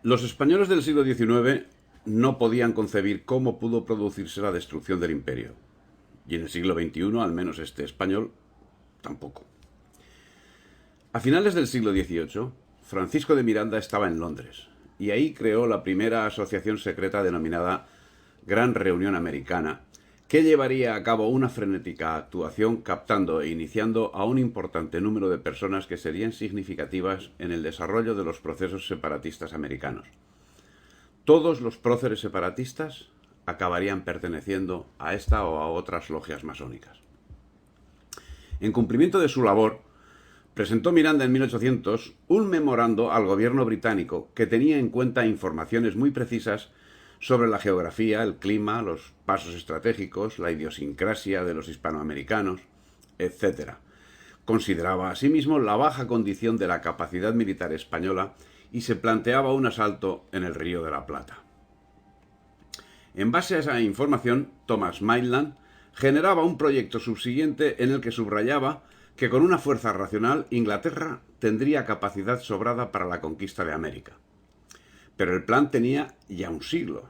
Los españoles del siglo XIX no podían concebir cómo pudo producirse la destrucción del imperio. Y en el siglo XXI, al menos este español, tampoco. A finales del siglo XVIII, Francisco de Miranda estaba en Londres y ahí creó la primera asociación secreta denominada Gran Reunión Americana, que llevaría a cabo una frenética actuación captando e iniciando a un importante número de personas que serían significativas en el desarrollo de los procesos separatistas americanos. Todos los próceres separatistas acabarían perteneciendo a esta o a otras logias masónicas. En cumplimiento de su labor, presentó Miranda en 1800 un memorando al gobierno británico que tenía en cuenta informaciones muy precisas sobre la geografía, el clima, los pasos estratégicos, la idiosincrasia de los hispanoamericanos, etc. Consideraba asimismo la baja condición de la capacidad militar española y se planteaba un asalto en el Río de la Plata. En base a esa información, Thomas Maitland generaba un proyecto subsiguiente en el que subrayaba que con una fuerza racional Inglaterra tendría capacidad sobrada para la conquista de América. Pero el plan tenía ya un siglo.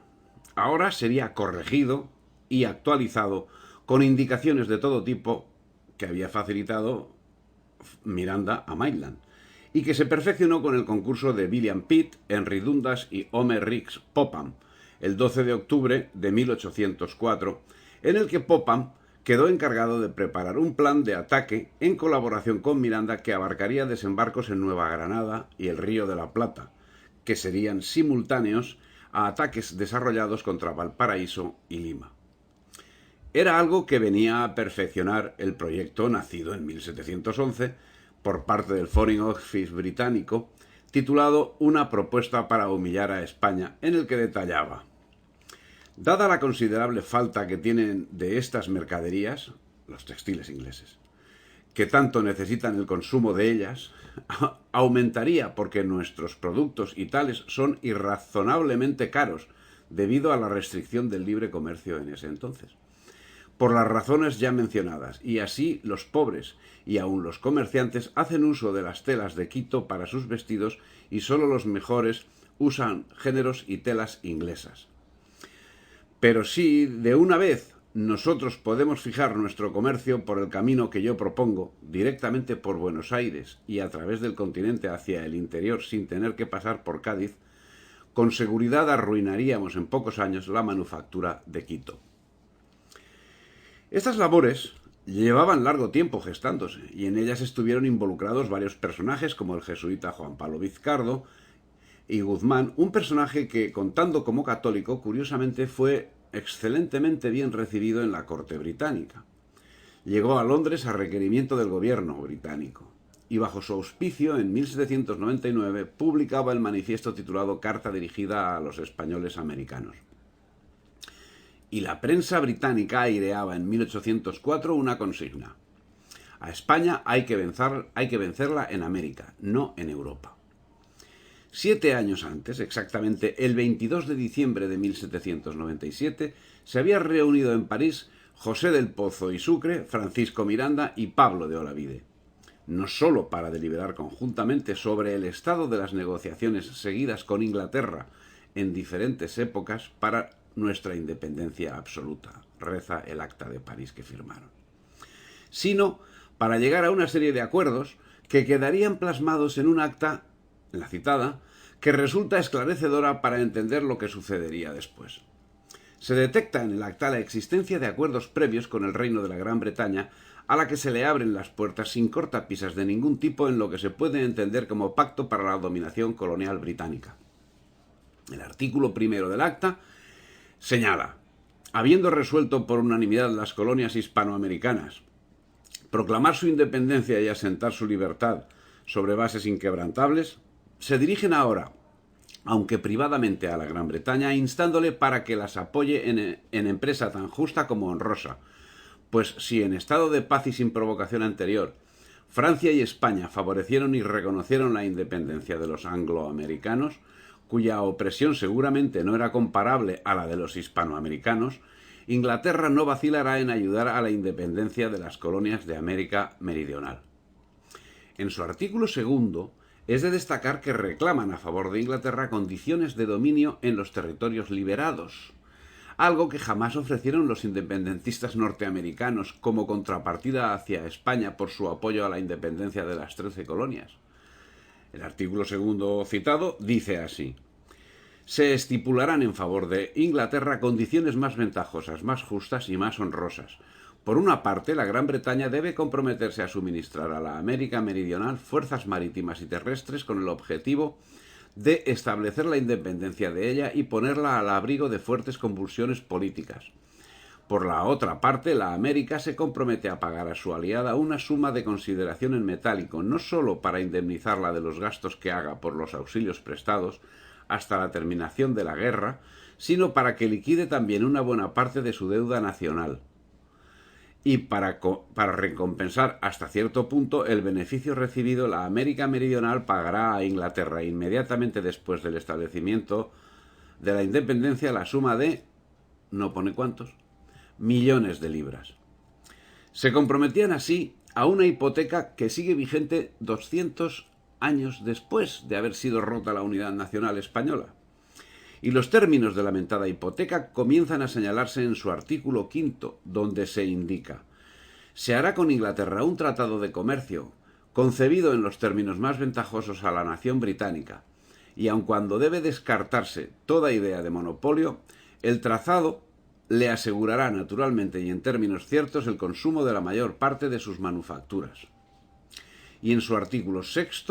Ahora sería corregido y actualizado con indicaciones de todo tipo que había facilitado Miranda a Maitland y que se perfeccionó con el concurso de William Pitt, Henry Dundas y Homer Riggs Popham el 12 de octubre de 1804, en el que Popham quedó encargado de preparar un plan de ataque en colaboración con Miranda que abarcaría desembarcos en Nueva Granada y el Río de la Plata, que serían simultáneos a ataques desarrollados contra Valparaíso y Lima. Era algo que venía a perfeccionar el proyecto nacido en 1711 por parte del Foreign Office británico, titulado Una propuesta para humillar a España, en el que detallaba: dada la considerable falta que tienen de estas mercaderías, los textiles ingleses, que tanto necesitan el consumo de ellas, aumentaría porque nuestros productos y tales son irrazonablemente caros debido a la restricción del libre comercio en ese entonces. Por las razones ya mencionadas, y así los pobres y aun los comerciantes hacen uso de las telas de Quito para sus vestidos y solo los mejores usan géneros y telas inglesas. Pero si de una vez nosotros podemos fijar nuestro comercio por el camino que yo propongo, directamente por Buenos Aires y a través del continente hacia el interior sin tener que pasar por Cádiz, con seguridad arruinaríamos en pocos años la manufactura de Quito. Estas labores llevaban largo tiempo gestándose y en ellas estuvieron involucrados varios personajes como el jesuita Juan Pablo Vizcardo y Guzmán, un personaje que, contando como católico, curiosamente fue excelentemente bien recibido en la corte británica. Llegó a Londres a requerimiento del gobierno británico y bajo su auspicio en 1799 publicaba el manifiesto titulado Carta dirigida a los españoles americanos. Y la prensa británica aireaba en 1804 una consigna: a España hay que vencerla en América, no en Europa. 7 años antes, exactamente el 22 de diciembre de 1797, se había reunido en París José del Pozo y Sucre, Francisco Miranda y Pablo de Olavide, no sólo para deliberar conjuntamente sobre el estado de las negociaciones seguidas con Inglaterra en diferentes épocas para nuestra independencia absoluta, reza el acta de París que firmaron, sino para llegar a una serie de acuerdos que quedarían plasmados en un acta, la citada, que resulta esclarecedora para entender lo que sucedería después. Se detecta en el acta la existencia de acuerdos previos con el Reino de la Gran Bretaña, a la que se le abren las puertas sin cortapisas de ningún tipo en lo que se puede entender como pacto para la dominación colonial británica. El artículo primero del acta señala: habiendo resuelto por unanimidad las colonias hispanoamericanas proclamar su independencia y asentar su libertad sobre bases inquebrantables, se dirigen ahora, aunque privadamente, a la Gran Bretaña, instándole para que las apoye en empresa tan justa como honrosa, pues si en estado de paz y sin provocación anterior Francia y España favorecieron y reconocieron la independencia de los angloamericanos, cuya opresión seguramente no era comparable a la de los hispanoamericanos, Inglaterra no vacilará en ayudar a la independencia de las colonias de América Meridional. En su artículo segundo, es de destacar que reclaman a favor de Inglaterra condiciones de dominio en los territorios liberados, algo que jamás ofrecieron los independentistas norteamericanos como contrapartida hacia España por su apoyo a la independencia de las 13 colonias. El artículo segundo citado dice así: se estipularán en favor de Inglaterra condiciones más ventajosas, más justas y más honrosas. Por una parte, la Gran Bretaña debe comprometerse a suministrar a la América Meridional fuerzas marítimas y terrestres con el objetivo de establecer la independencia de ella y ponerla al abrigo de fuertes convulsiones políticas. Por la otra parte, la América se compromete a pagar a su aliada una suma de consideración en metálico, no sólo para indemnizarla de los gastos que haga por los auxilios prestados hasta la terminación de la guerra, sino para que liquide también una buena parte de su deuda nacional. Y para recompensar hasta cierto punto el beneficio recibido, la América Meridional pagará a Inglaterra inmediatamente después del establecimiento de la independencia la suma de, no pone cuántos, millones de libras. Se comprometían así a una hipoteca que sigue vigente 200 años después de haber sido rota la unidad nacional española. Y los términos de la mentada hipoteca comienzan a señalarse en su artículo 5, donde se indica: se hará con Inglaterra un tratado de comercio concebido en los términos más ventajosos a la nación británica, y aun cuando debe descartarse toda idea de monopolio, el trazado le asegurará naturalmente y en términos ciertos el consumo de la mayor parte de sus manufacturas. Y en su artículo 6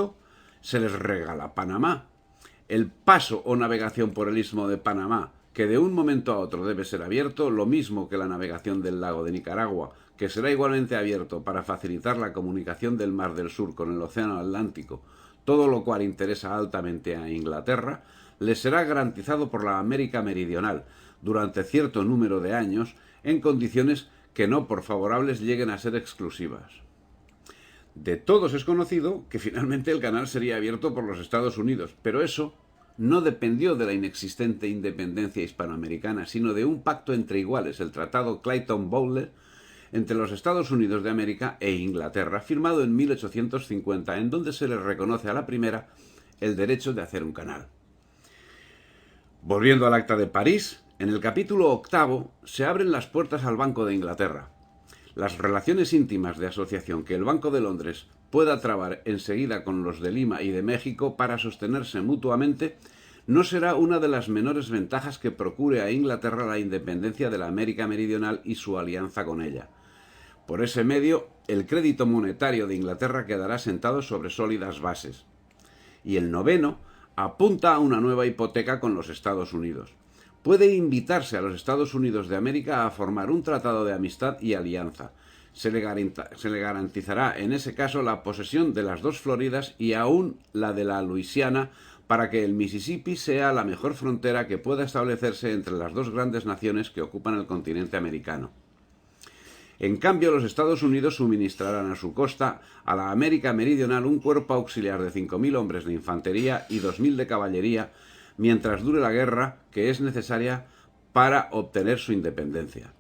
se les regala Panamá, el paso o navegación por el istmo de Panamá, que de un momento a otro debe ser abierto, lo mismo que la navegación del lago de Nicaragua, que será igualmente abierto para facilitar la comunicación del Mar del Sur con el Océano Atlántico, todo lo cual interesa altamente a Inglaterra, les será garantizado por la América Meridional durante cierto número de años, en condiciones que no por favorables lleguen a ser exclusivas. De todos es conocido que finalmente el canal sería abierto por los Estados Unidos, pero eso no dependió de la inexistente independencia hispanoamericana, sino de un pacto entre iguales, el Tratado Clayton-Bowler, entre los Estados Unidos de América e Inglaterra, firmado en 1850, en donde se le reconoce a la primera el derecho de hacer un canal. Volviendo al Acta de París, en el capítulo 8 se abren las puertas al Banco de Inglaterra. Las relaciones íntimas de asociación que el Banco de Londres pueda trabar enseguida con los de Lima y de México para sostenerse mutuamente no será una de las menores ventajas que procure a Inglaterra la independencia de la América Meridional y su alianza con ella. Por ese medio, el crédito monetario de Inglaterra quedará sentado sobre sólidas bases. Y el 9 apunta a una nueva hipoteca con los Estados Unidos. Puede invitarse a los Estados Unidos de América a formar un tratado de amistad y alianza. Se le garantizará en ese caso la posesión de las dos Floridas y aún la de la Luisiana, para que el Mississippi sea la mejor frontera que pueda establecerse entre las dos grandes naciones que ocupan el continente americano. En cambio, los Estados Unidos suministrarán a su costa a la América Meridional un cuerpo auxiliar de 5.000 hombres de infantería y 2.000 de caballería, mientras dure la guerra que es necesaria para obtener su independencia.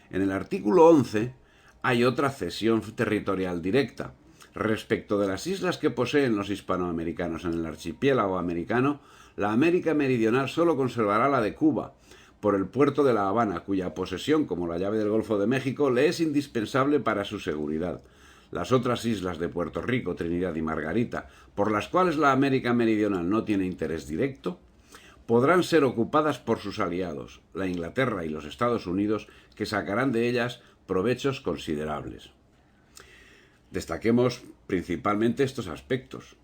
En el artículo 11 hay otra cesión territorial directa. Respecto de las islas que poseen los hispanoamericanos en el archipiélago americano, la América Meridional solo conservará la de Cuba, por el puerto de La Habana, cuya posesión, como la llave del Golfo de México, le es indispensable para su seguridad. Las otras islas de Puerto Rico, Trinidad y Margarita, por las cuales la América Meridional no tiene interés directo, podrán ser ocupadas por sus aliados, la Inglaterra y los Estados Unidos, que sacarán de ellas provechos considerables. Destaquemos principalmente estos aspectos.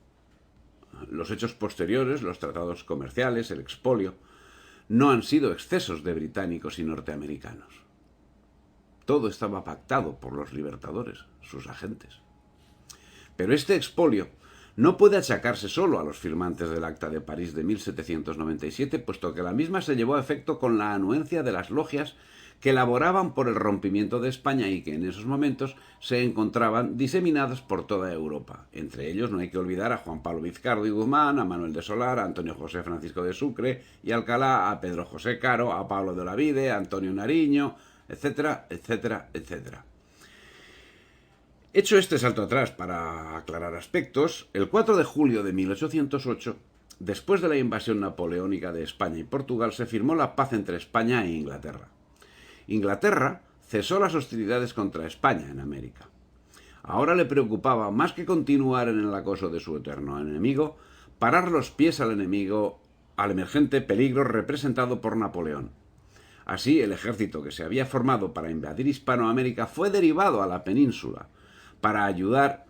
Los hechos posteriores, los tratados comerciales, el expolio, no han sido excesos de británicos y norteamericanos. Todo estaba pactado por los libertadores, sus agentes. Pero este expolio no puede achacarse solo a los firmantes del Acta de París de 1797, puesto que la misma se llevó a efecto con la anuencia de las logias que laboraban por el rompimiento de España y que en esos momentos se encontraban diseminadas por toda Europa. Entre ellos no hay que olvidar a Juan Pablo Vizcardo y Guzmán, a Manuel de Solar, a Antonio José Francisco de Sucre y Alcalá, a Pedro José Caro, a Pablo de Olavide, a Antonio Nariño, etcétera, etcétera, etcétera. Hecho este salto atrás para aclarar aspectos, el 4 de julio de 1808, después de la invasión napoleónica de España y Portugal, se firmó la paz entre España e Inglaterra. Inglaterra cesó las hostilidades contra España en América. Ahora le preocupaba, más que continuar en el acoso de su eterno enemigo, parar los pies al enemigo, al emergente peligro representado por Napoleón. Así, el ejército que se había formado para invadir Hispanoamérica fue derivado a la península para ayudar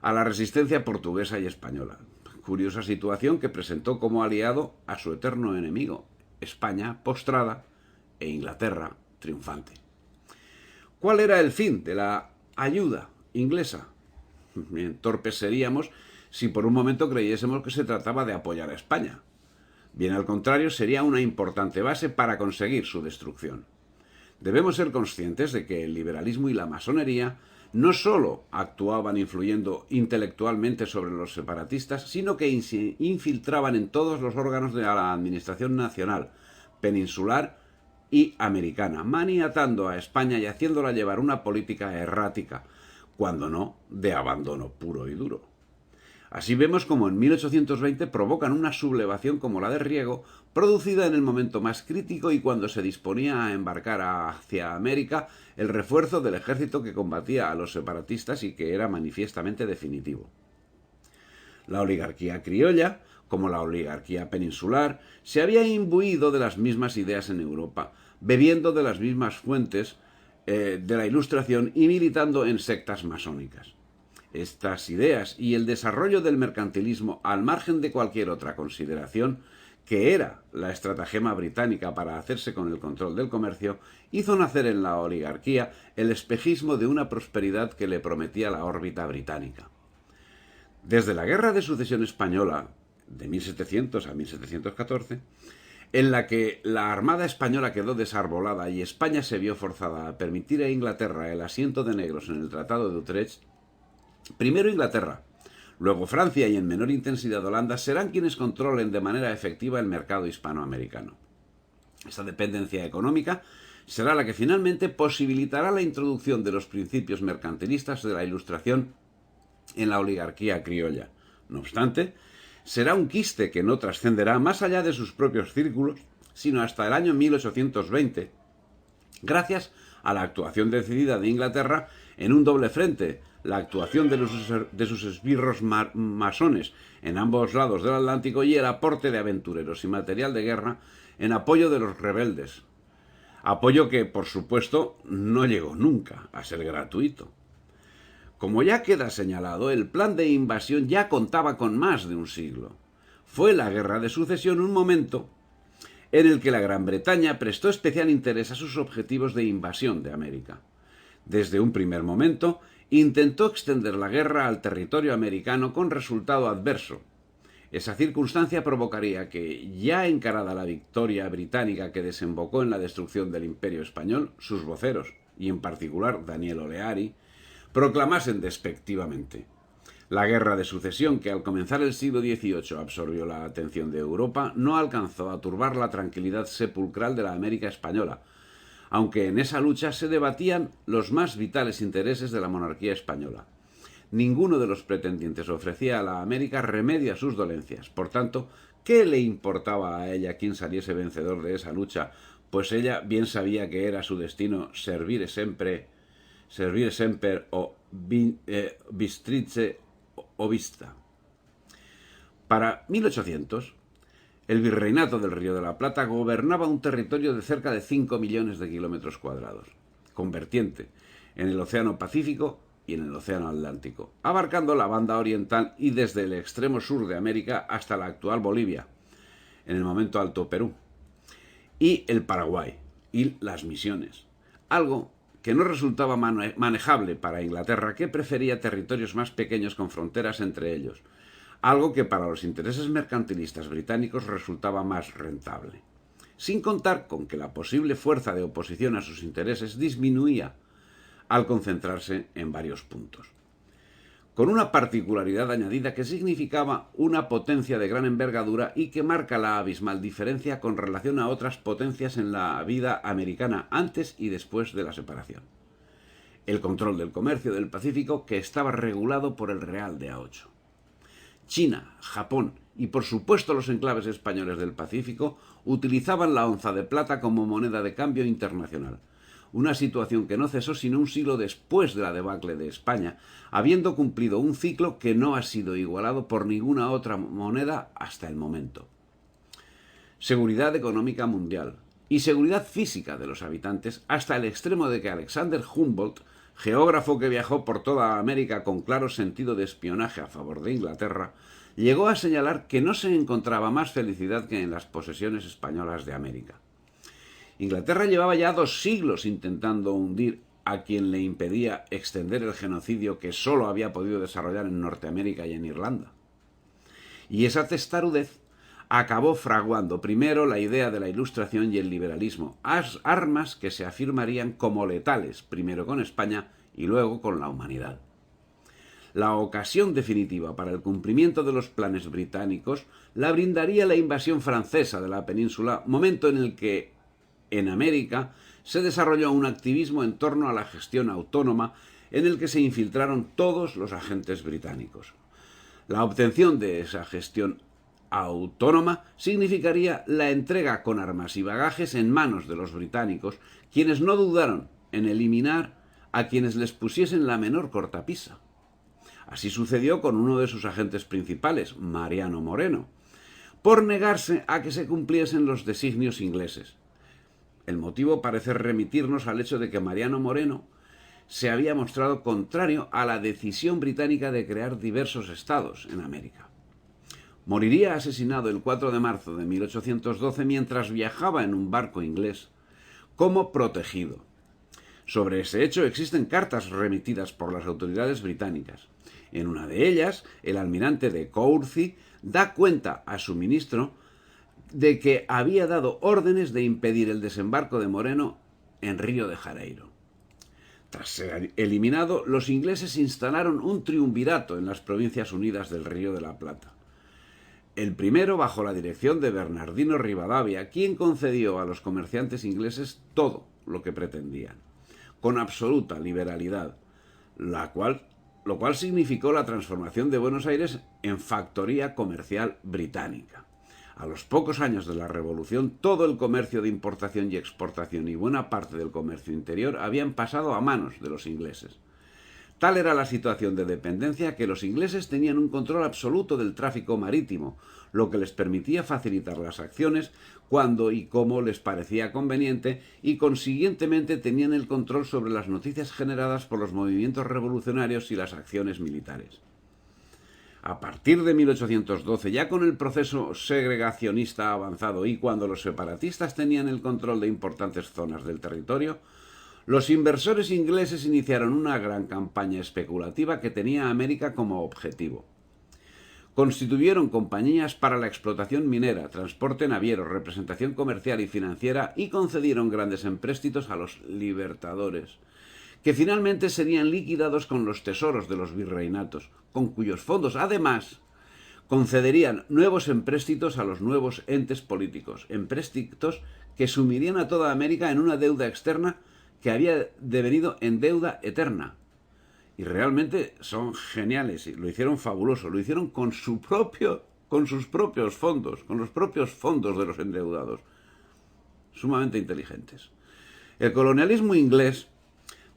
a la resistencia portuguesa y española. Curiosa situación que presentó como aliado a su eterno enemigo, España postrada e Inglaterra triunfante. ¿Cuál era el fin de la ayuda inglesa? Bien, torpes seríamos si por un momento creyésemos que se trataba de apoyar a España. Bien al contrario, sería una importante base para conseguir su destrucción. Debemos ser conscientes de que el liberalismo y la masonería no solo actuaban influyendo intelectualmente sobre los separatistas, sino que se infiltraban en todos los órganos de la administración nacional, peninsular y americana, maniatando a España y haciéndola llevar una política errática, cuando no de abandono puro y duro. Así vemos como en 1820 provocan una sublevación como la de Riego, producida en el momento más crítico y cuando se disponía a embarcar hacia América el refuerzo del ejército que combatía a los separatistas y que era manifiestamente definitivo. La oligarquía criolla, como la oligarquía peninsular, se había imbuido de las mismas ideas en Europa, bebiendo de las mismas fuentes de la Ilustración y militando en sectas masónicas. Estas ideas y el desarrollo del mercantilismo al margen de cualquier otra consideración, que era la estratagema británica para hacerse con el control del comercio, hizo nacer en la oligarquía el espejismo de una prosperidad que le prometía la órbita británica. Desde la Guerra de Sucesión Española, de 1700 a 1714, en la que la Armada española quedó desarbolada y España se vio forzada a permitir a Inglaterra el asiento de negros en el Tratado de Utrecht, primero Inglaterra, luego Francia y en menor intensidad Holanda serán quienes controlen de manera efectiva el mercado hispanoamericano. Esta dependencia económica será la que finalmente posibilitará la introducción de los principios mercantilistas de la Ilustración en la oligarquía criolla. No obstante, será un quiste que no trascenderá más allá de sus propios círculos, sino hasta el año 1820, gracias a la actuación decidida de Inglaterra en un doble frente, la actuación de sus esbirros masones en ambos lados del Atlántico y el aporte de aventureros y material de guerra en apoyo de los rebeldes. Apoyo que, por supuesto, no llegó nunca a ser gratuito. Como ya queda señalado, el plan de invasión ya contaba con más de un siglo. Fue la Guerra de Sucesión un momento en el que la Gran Bretaña prestó especial interés a sus objetivos de invasión de América. Desde un primer momento, intentó extender la guerra al territorio americano con resultado adverso. Esa circunstancia provocaría que, ya encarada la victoria británica que desembocó en la destrucción del Imperio Español, sus voceros, y en particular Daniel Oleari, proclamasen despectivamente: la Guerra de Sucesión, que al comenzar el siglo XVIII absorbió la atención de Europa, no alcanzó a turbar la tranquilidad sepulcral de la América española, aunque en esa lucha se debatían los más vitales intereses de la monarquía española. Ninguno de los pretendientes ofrecía a la América remedio a sus dolencias. Por tanto, ¿qué le importaba a ella quién saliese vencedor de esa lucha? Pues ella bien sabía que era su destino servire semper o bistrice o vista. Para 1800, el virreinato del Río de la Plata gobernaba un territorio de cerca de 5 millones de kilómetros cuadrados, con vertiente en el Océano Pacífico y en el Océano Atlántico, abarcando la banda oriental y desde el extremo sur de América hasta la actual Bolivia, en el momento Alto Perú, y el Paraguay y las Misiones, algo que no resultaba manejable para Inglaterra, que prefería territorios más pequeños con fronteras entre ellos, algo que para los intereses mercantilistas británicos resultaba más rentable, sin contar con que la posible fuerza de oposición a sus intereses disminuía al concentrarse en varios puntos, con una particularidad añadida que significaba una potencia de gran envergadura y que marca la abismal diferencia con relación a otras potencias en la vida americana antes y después de la separación. el control del comercio del Pacífico, que estaba regulado por el Real de A8. China, Japón y por supuesto los enclaves españoles del Pacífico utilizaban la onza de plata como moneda de cambio internacional, una situación que no cesó sino un siglo después de la debacle de España, habiendo cumplido un ciclo que no ha sido igualado por ninguna otra moneda hasta el momento. Seguridad económica mundial y seguridad física de los habitantes, hasta el extremo de que Alexander Humboldt, geógrafo que viajó por toda América con claro sentido de espionaje a favor de Inglaterra, llegó a señalar que no se encontraba más felicidad que en las posesiones españolas de América. Inglaterra llevaba ya 2 siglos intentando hundir a quien le impedía extender el genocidio que solo había podido desarrollar en Norteamérica y en Irlanda. Y esa testarudez acabó fraguando primero la idea de la Ilustración y el liberalismo, armas que se afirmarían como letales, primero con España y luego con la humanidad. La ocasión definitiva para el cumplimiento de los planes británicos la brindaría la invasión francesa de la península, momento en el que en América se desarrolló un activismo en torno a la gestión autónoma en el que se infiltraron todos los agentes británicos. La obtención de esa gestión autónoma significaría la entrega con armas y bagajes en manos de los británicos, quienes no dudaron en eliminar a quienes les pusiesen la menor cortapisa. Así sucedió con uno de sus agentes principales, Mariano Moreno, por negarse a que se cumpliesen los designios ingleses. El motivo parece remitirnos al hecho de que Mariano Moreno se había mostrado contrario a la decisión británica de crear diversos estados en América. Moriría asesinado el 4 de marzo de 1812 mientras viajaba en un barco inglés como protegido. Sobre ese hecho existen cartas remitidas por las autoridades británicas. En una de ellas, el almirante de Courcy da cuenta a su ministro de que había dado órdenes de impedir el desembarco de Moreno en Río de Janeiro. Tras ser eliminado, los ingleses instalaron un triunvirato en las Provincias Unidas del Río de la Plata. El primero bajo la dirección de Bernardino Rivadavia, quien concedió a los comerciantes ingleses todo lo que pretendían, con absoluta liberalidad, lo cual significó la transformación de Buenos Aires en factoría comercial británica. A los pocos años de la Revolución, todo el comercio de importación y exportación y buena parte del comercio interior habían pasado a manos de los ingleses. Tal era la situación de dependencia que los ingleses tenían un control absoluto del tráfico marítimo, lo que les permitía facilitar las acciones cuando y cómo les parecía conveniente y consiguientemente tenían el control sobre las noticias generadas por los movimientos revolucionarios y las acciones militares. A partir de 1812, ya con el proceso segregacionista avanzado y cuando los separatistas tenían el control de importantes zonas del territorio, los inversores ingleses iniciaron una gran campaña especulativa que tenía a América como objetivo. Constituyeron compañías para la explotación minera, transporte naviero, representación comercial y financiera y concedieron grandes empréstitos a los libertadores, que finalmente serían liquidados con los tesoros de los virreinatos, con cuyos fondos, además, concederían nuevos empréstitos a los nuevos entes políticos, empréstitos que sumirían a toda América en una deuda externa que había devenido en deuda eterna. Y realmente son geniales, y lo hicieron fabuloso, lo hicieron con sus propios fondos, con los propios fondos de los endeudados. Sumamente inteligentes. El colonialismo inglés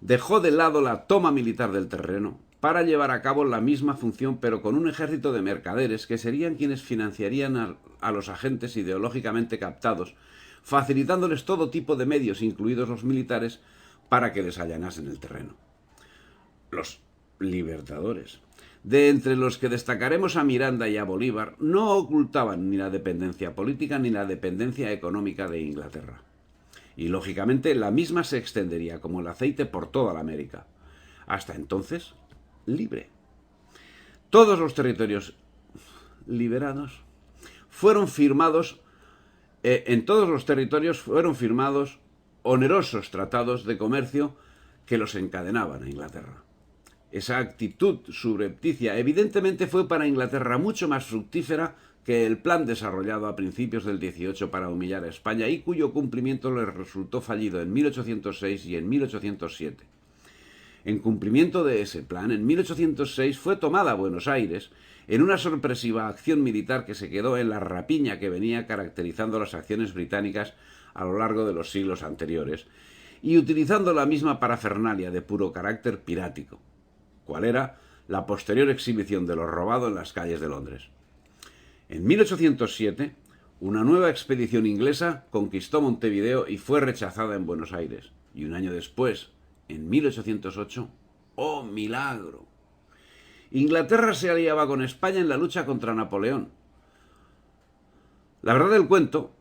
dejó de lado la toma militar del terreno para llevar a cabo la misma función, pero con un ejército de mercaderes que serían quienes financiarían a los agentes ideológicamente captados, facilitándoles todo tipo de medios, incluidos los militares, para que les allanasen el terreno. Los libertadores, de entre los que destacaremos a Miranda y a Bolívar, no ocultaban ni la dependencia política ni la dependencia económica de Inglaterra. Y lógicamente la misma se extendería como el aceite por toda la América. Hasta entonces, libre. Todos los territorios liberados fueron firmados, en todos los territorios fueron firmados onerosos tratados de comercio que los encadenaban a Inglaterra. Esa actitud subrepticia evidentemente fue para Inglaterra mucho más fructífera que el plan desarrollado a principios del 18 para humillar a España y cuyo cumplimiento le resultó fallido en 1806 y en 1807. En cumplimiento de ese plan, en 1806 fue tomada Buenos Aires en una sorpresiva acción militar que se quedó en la rapiña que venía caracterizando las acciones británicas a lo largo de los siglos anteriores, y utilizando la misma parafernalia de puro carácter pirático, cual era la posterior exhibición de lo robado en las calles de Londres. En 1807, una nueva expedición inglesa conquistó Montevideo y fue rechazada en Buenos Aires, y un año después, en 1808, ¡oh milagro!, Inglaterra se aliaba con España en la lucha contra Napoleón. La verdad del cuento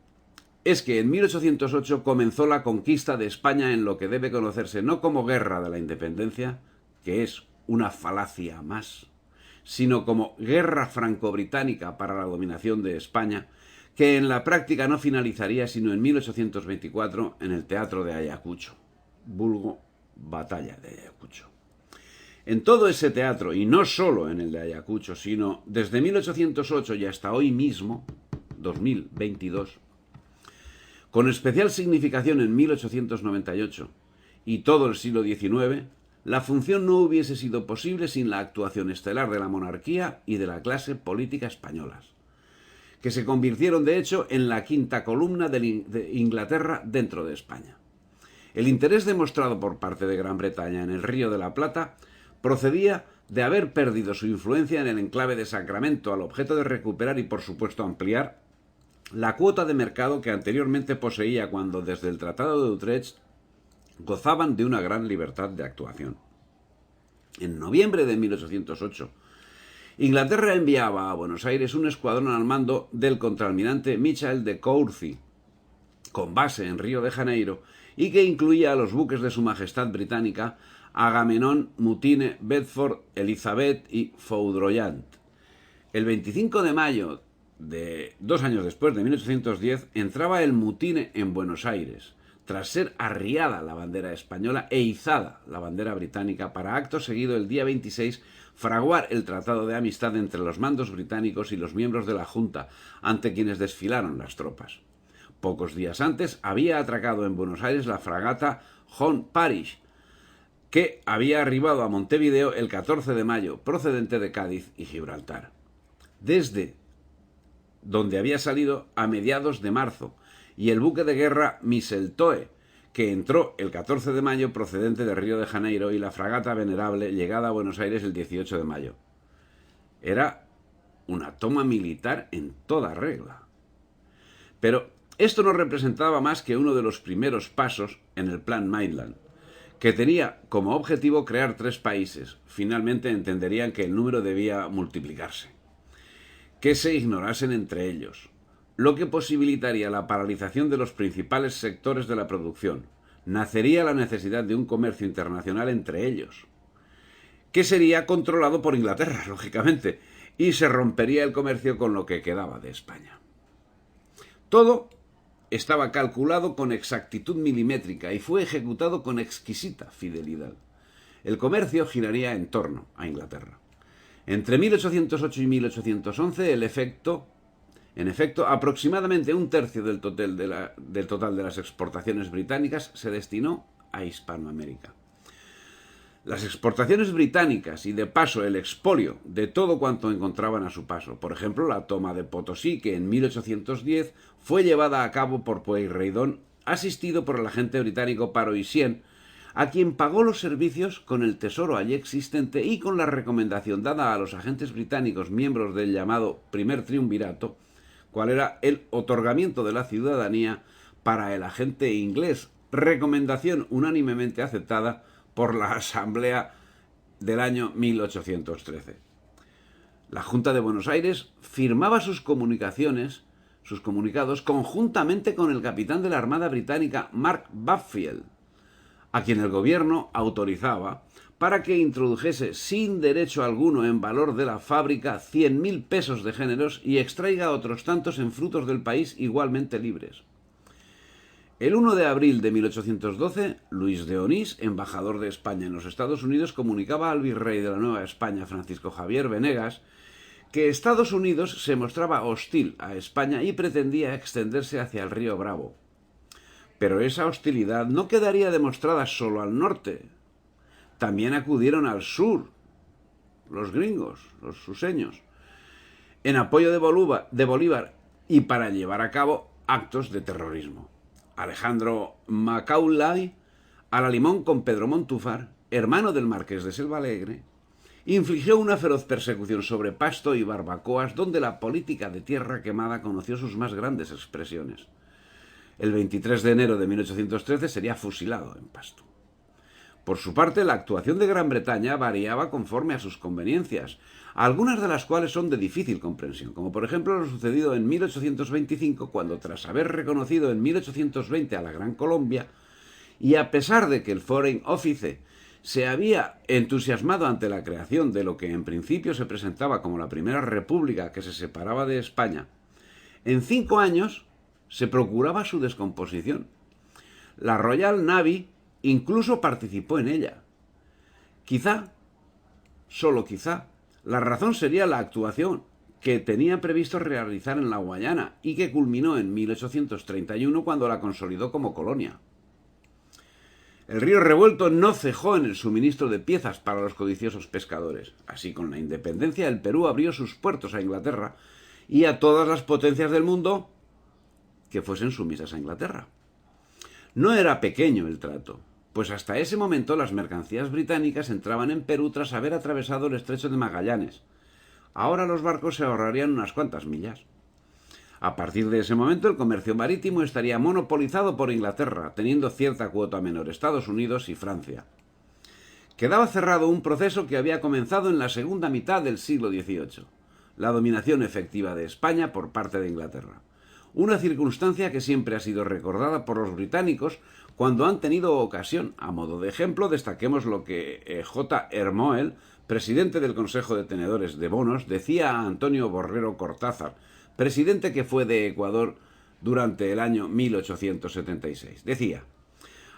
es que en 1808 comenzó la conquista de España en lo que debe conocerse no como Guerra de la Independencia, que es una falacia más, sino como Guerra Franco-Británica para la dominación de España, que en la práctica no finalizaría sino en 1824 en el Teatro de Ayacucho, vulgo Batalla de Ayacucho. En todo ese teatro, y no solo en el de Ayacucho, sino desde 1808 y hasta hoy mismo, 2022, con especial significación en 1898 y todo el siglo XIX, la función no hubiese sido posible sin la actuación estelar de la monarquía y de la clase política españolas, que se convirtieron de hecho en la quinta columna de Inglaterra dentro de España. El interés demostrado por parte de Gran Bretaña en el Río de la Plata procedía de haber perdido su influencia en el enclave de Sacramento al objeto de recuperar y por supuesto ampliar la cuota de mercado que anteriormente poseía cuando desde el Tratado de Utrecht gozaban de una gran libertad de actuación. En noviembre de 1808, Inglaterra enviaba a Buenos Aires un escuadrón al mando del contraalmirante Michael de Courcy, con base en Río de Janeiro, y que incluía a los buques de Su Majestad Británica Agamenón, Mutine, Bedford, Elizabeth y Foudroyant. El 25 de mayo de 2 años después, de 1810, entraba el Mutine en Buenos Aires, tras ser arriada la bandera española e izada la bandera británica, para acto seguido el día 26 fraguar el tratado de amistad entre los mandos británicos y los miembros de la Junta, ante quienes desfilaron las tropas. Pocos días antes había atracado en Buenos Aires la fragata John Parish, que había arribado a Montevideo el 14 de mayo, procedente de Cádiz y Gibraltar, desde donde había salido a mediados de marzo, y el buque de guerra Mistletoe, que entró el 14 de mayo procedente de Río de Janeiro, y la fragata Venerable, llegada a Buenos Aires el 18 de mayo. Era una toma militar en toda regla. Pero esto no representaba más que uno de los primeros pasos en el Plan Maitland, que tenía como objetivo crear 3 países. Finalmente entenderían que el número debía multiplicarse, que se ignorasen entre ellos, lo que posibilitaría la paralización de los principales sectores de la producción. Nacería la necesidad de un comercio internacional entre ellos, que sería controlado por Inglaterra, lógicamente, y se rompería el comercio con lo que quedaba de España. Todo estaba calculado con exactitud milimétrica y fue ejecutado con exquisita fidelidad. El comercio giraría en torno a Inglaterra. Entre 1808 y 1811, en efecto, aproximadamente un tercio del total de las exportaciones británicas se destinó a Hispanoamérica. Las exportaciones británicas y de paso el expolio de todo cuanto encontraban a su paso, por ejemplo la toma de Potosí, que en 1810 fue llevada a cabo por Pueyrredón, asistido por el agente británico Paroissien, a quien pagó los servicios con el tesoro allí existente y con la recomendación dada a los agentes británicos miembros del llamado primer triunvirato, cual era el otorgamiento de la ciudadanía para el agente inglés, recomendación unánimemente aceptada por la Asamblea del año 1813. La Junta de Buenos Aires firmaba sus comunicados conjuntamente con el capitán de la Armada Británica Mark Buffield, a quien el gobierno autorizaba para que introdujese sin derecho alguno en valor de la fábrica 100.000 pesos de géneros y extraiga otros tantos en frutos del país igualmente libres. El 1 de abril de 1812, Luis de Onís, embajador de España en los Estados Unidos, comunicaba al virrey de la Nueva España, Francisco Javier Venegas, que Estados Unidos se mostraba hostil a España y pretendía extenderse hacia el río Bravo. Pero esa hostilidad no quedaría demostrada solo al norte. también acudieron al sur, los gringos, los suseños, en apoyo de Bolívar y para llevar a cabo actos de terrorismo. Alejandro Macaulay, a la limón con Pedro Montúfar, hermano del marqués de Selvalegre, infligió una feroz persecución sobre Pasto y Barbacoas, donde la política de tierra quemada conoció sus más grandes expresiones. El 23 de enero de 1813 sería fusilado en Pasto. Por su parte, la actuación de Gran Bretaña variaba conforme a sus conveniencias, algunas de las cuales son de difícil comprensión, como por ejemplo lo sucedido en 1825, cuando tras haber reconocido en 1820 a la Gran Colombia, y a pesar de que el Foreign Office se había entusiasmado ante la creación de lo que en principio se presentaba como la primera república que se separaba de España, en 5 años se procuraba su descomposición. La Royal Navy incluso participó en ella. Quizá, solo quizá, la razón sería la actuación que tenía previsto realizar en la Guayana y que culminó en 1831 cuando la consolidó como colonia. El río revuelto no cejó en el suministro de piezas para los codiciosos pescadores. Así, con la independencia, el Perú abrió sus puertos a Inglaterra y a todas las potencias del mundo que fuesen sumisas a Inglaterra. No era pequeño el trato, pues hasta ese momento las mercancías británicas entraban en Perú tras haber atravesado el estrecho de Magallanes. Ahora los barcos se ahorrarían unas cuantas millas. A partir de ese momento el comercio marítimo estaría monopolizado por Inglaterra, teniendo cierta cuota menor Estados Unidos y Francia. Quedaba cerrado un proceso que había comenzado en la segunda mitad del siglo XVIII, la dominación efectiva de España por parte de Inglaterra. Una circunstancia que siempre ha sido recordada por los británicos cuando han tenido ocasión. A modo de ejemplo, destaquemos lo que J. Hermoel, presidente del Consejo de Tenedores de Bonos, decía a Antonio Borrero Cortázar, presidente que fue de Ecuador durante el año 1876. Decía: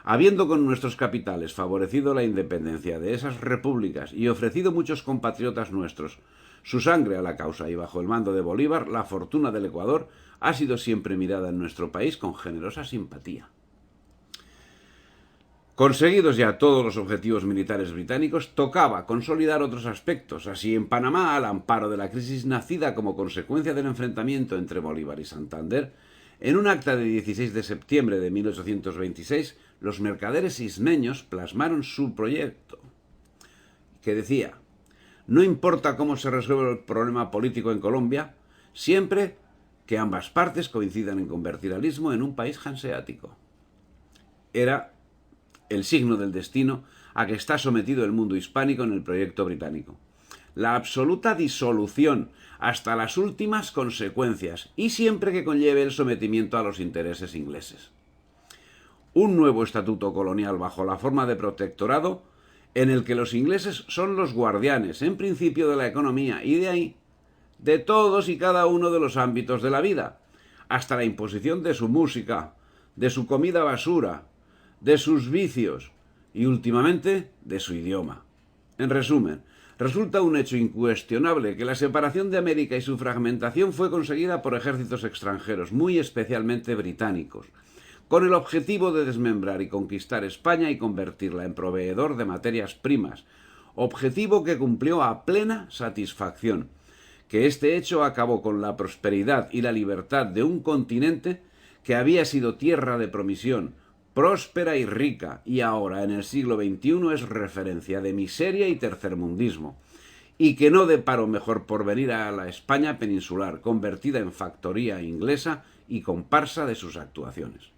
habiendo con nuestros capitales favorecido la independencia de esas repúblicas y ofrecido muchos compatriotas nuestros su sangre a la causa y bajo el mando de Bolívar, la fortuna del Ecuador ha sido siempre mirada en nuestro país con generosa simpatía. Conseguidos ya todos los objetivos militares británicos, tocaba consolidar otros aspectos. Así, en Panamá, al amparo de la crisis nacida como consecuencia del enfrentamiento entre Bolívar y Santander, en un acta de 16 de septiembre de 1826, los mercaderes ismeños plasmaron su proyecto, que decía: no importa cómo se resuelva el problema político en Colombia, siempre que ambas partes coincidan en convertir al Istmo en un país hanseático. Era el signo del destino a que está sometido el mundo hispánico en el proyecto británico. La absoluta disolución hasta las últimas consecuencias y siempre que conlleve el sometimiento a los intereses ingleses. Un nuevo estatuto colonial bajo la forma de protectorado en el que los ingleses son los guardianes, en principio, de la economía y de ahí, de todos y cada uno de los ámbitos de la vida, hasta la imposición de su música, de su comida basura, de sus vicios y, últimamente, de su idioma. En resumen, resulta un hecho incuestionable que la separación de América y su fragmentación fue conseguida por ejércitos extranjeros, muy especialmente británicos, con el objetivo de desmembrar y conquistar España y convertirla en proveedor de materias primas, objetivo que cumplió a plena satisfacción. Que este hecho acabó con la prosperidad y la libertad de un continente que había sido tierra de promisión, próspera y rica, y ahora en el siglo XXI es referencia de miseria y tercermundismo, y que no deparó mejor porvenir a la España peninsular, convertida en factoría inglesa y comparsa de sus actuaciones.